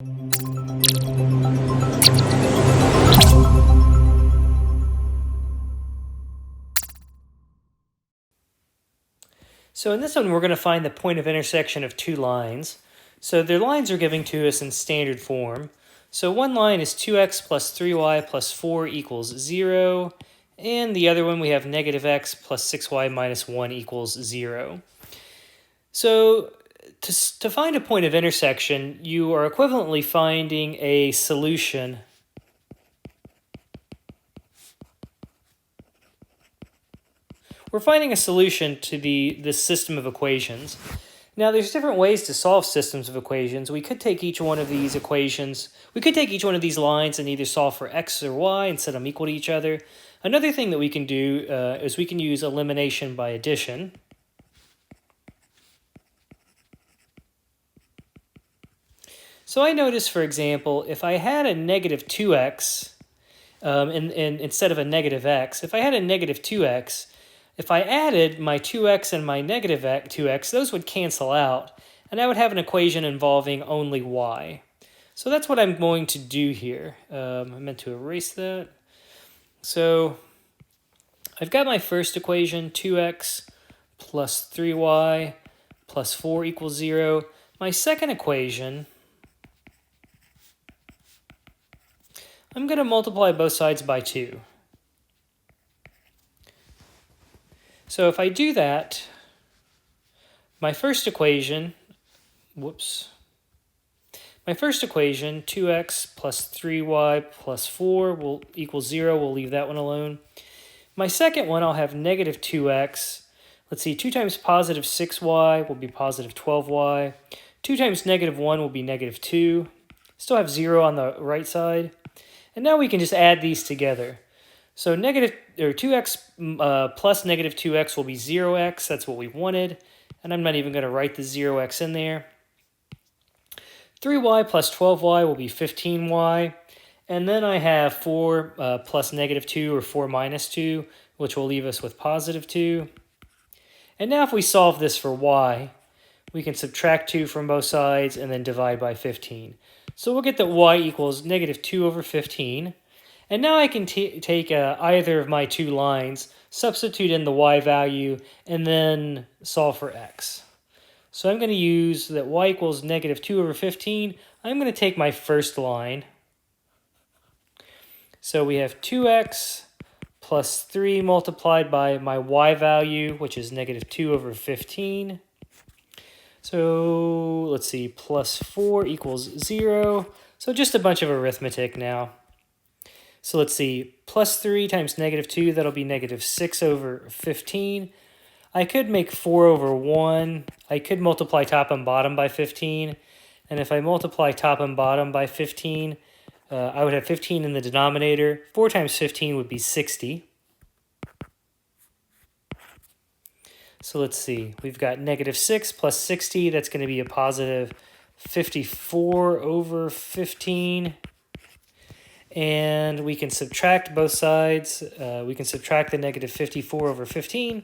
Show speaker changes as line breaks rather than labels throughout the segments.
So in this one, we're going to find the point of intersection of two lines. So their lines are given to us in standard form. So one line is 2x plus 3y plus 4 equals 0. And the other one, we have negative x plus 6y minus 1 equals 0. So to find a point of intersection, you are equivalently finding a solution we're finding a solution to this system of equations. Now, there's different ways to solve systems of equations. We could take each one of these equations, we could take each one of these lines and either solve for x or y and set them equal to each other. Another thing that we can do is we can use elimination by addition. So I notice, for example, if I had a negative 2x instead of a negative x, if I had a negative 2x, if I added my 2x and my negative 2x, those would cancel out, and I would have an equation involving only y. So that's what I'm going to do here. I meant to erase that. So I've got my first equation, 2x plus 3y plus 4 equals 0. My second equation, I'm going to multiply both sides by 2. So if I do that, my first equation, my first equation, 2x plus 3y plus 4 will equal 0. We'll leave that one alone. My second one, I'll have negative 2x. Let's see, 2 times positive 6y will be positive 12y. 2 times negative 1 will be negative 2. Still have 0 on the right side. And now we can just add these together. So 2x plus negative 2x will be 0x. That's what we wanted. And I'm not even going to write the 0x in there. 3y plus 12y will be 15y. And then I have 4 plus negative 2 or 4 minus 2, which will leave us with positive 2. And now if we solve this for y, we can subtract 2 from both sides and then divide by 15. So we'll get that y equals negative 2 over 15. And now I can take either of my two lines, substitute in the y value, and then solve for x. So I'm going to use that y equals negative 2 over 15. I'm going to take my first line. So we have 2x plus 3 multiplied by my y value, which is negative 2 over 15. So let's see, plus 4 equals 0. So just a bunch of arithmetic now. So let's see, plus 3 times negative 2, that'll be negative 6 over 15. I could make 4 over 1. I could multiply top and bottom by 15. And if I multiply top and bottom by 15, I would have 15 in the denominator. 4 times 15 would be 60. So let's see, we've got negative 6 plus 60. That's going to be a positive 54 over 15. And we can subtract both sides. We can subtract the negative 54 over 15.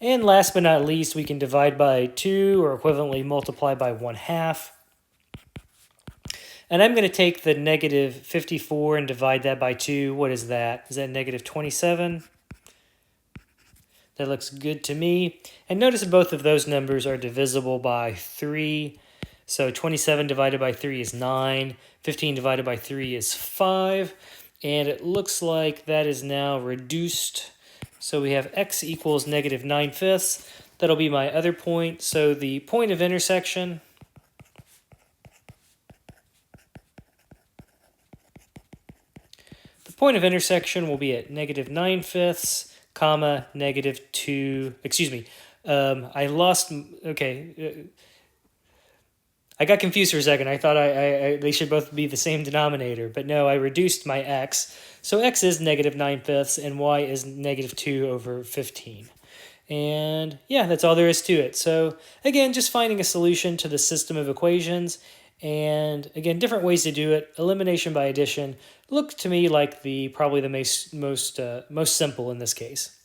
And last but not least, we can divide by 2 or equivalently multiply by 1/2. And I'm going to take the negative 54 and divide that by 2. What is that? Is that negative 27? That looks good to me. And notice that both of those numbers are divisible by 3. So 27 divided by 3 is 9. 15 divided by 3 is 5. And it looks like that is now reduced. So we have x equals negative 9/5. That'll be my other point. So the point of intersection will be at negative 9/5, comma, negative 2. Excuse me. I got confused for a second. I thought they should both be the same denominator, but no, I reduced my x. So x is negative 9/5 and y is negative 2 over 15. And yeah, that's all there is to it. So again, just finding a solution to the system of equations. And again, different ways to do it. Elimination by addition looked to me like probably the most simple in this case.